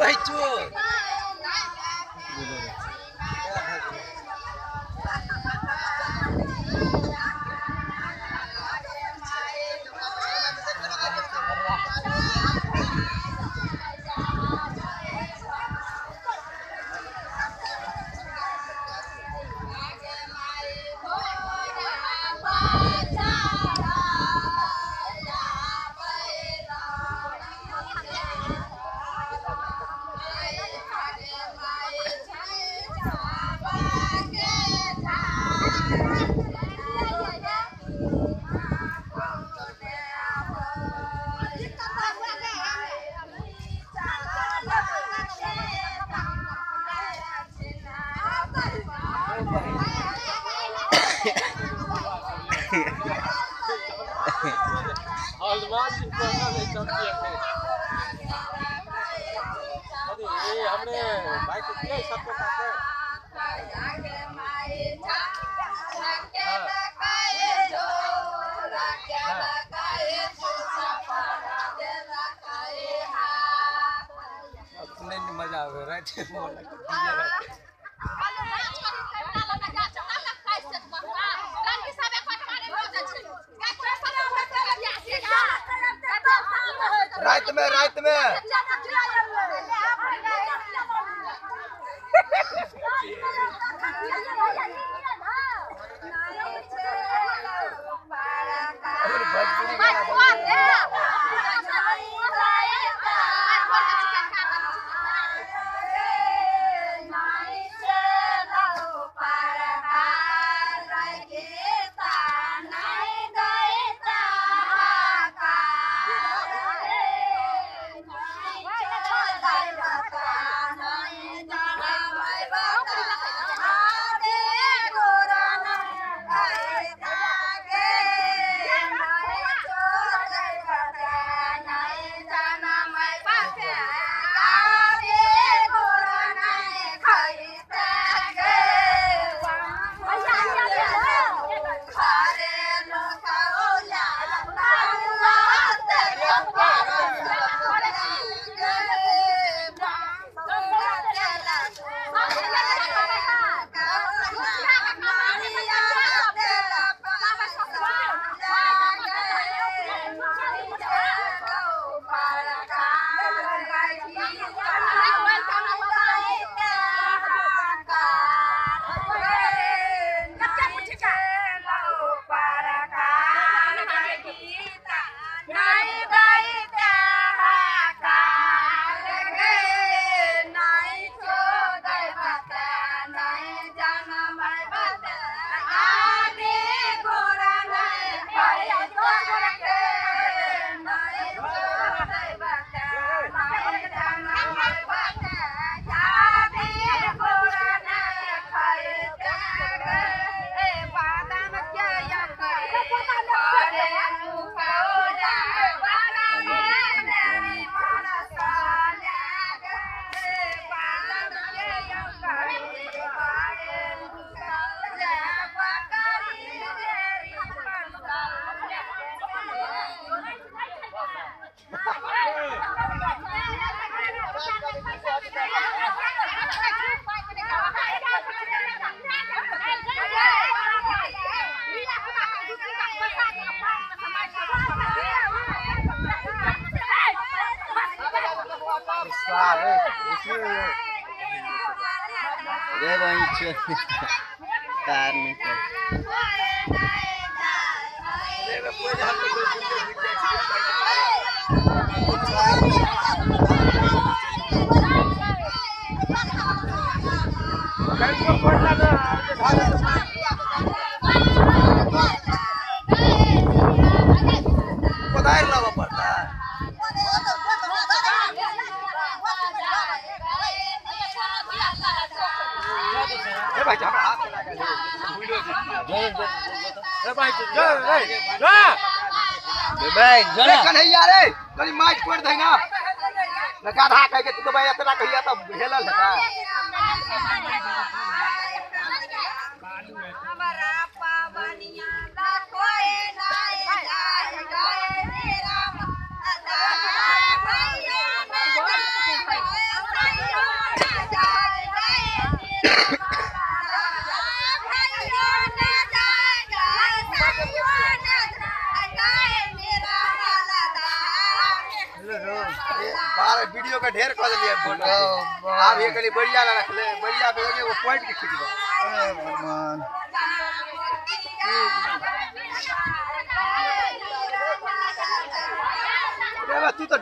Bahaya cuy. हमने bike किया सबको काटे अपने मजा आ रहा है रात में Dia banyak kan Bài chấm hả? Bài chấm. भाई अरे कन्हैया रे तनी माइक पड़ दे ना लगा धा कह के तू तो भाई इतना कहिया त हेलल था हमारा पावनिया दा कोई नाय जाय जाय रे राम भैया ना जाय भैया ना जाय जाय रे राम भैया ना जाय जाय भैया ना जाय मेरा वाला बार वीडियो का ढेर कर दिया फोटो आप ये कली बढ़िया ना रख ले बढ़िया पे वो पॉइंट के खींच दो भगवान तू तो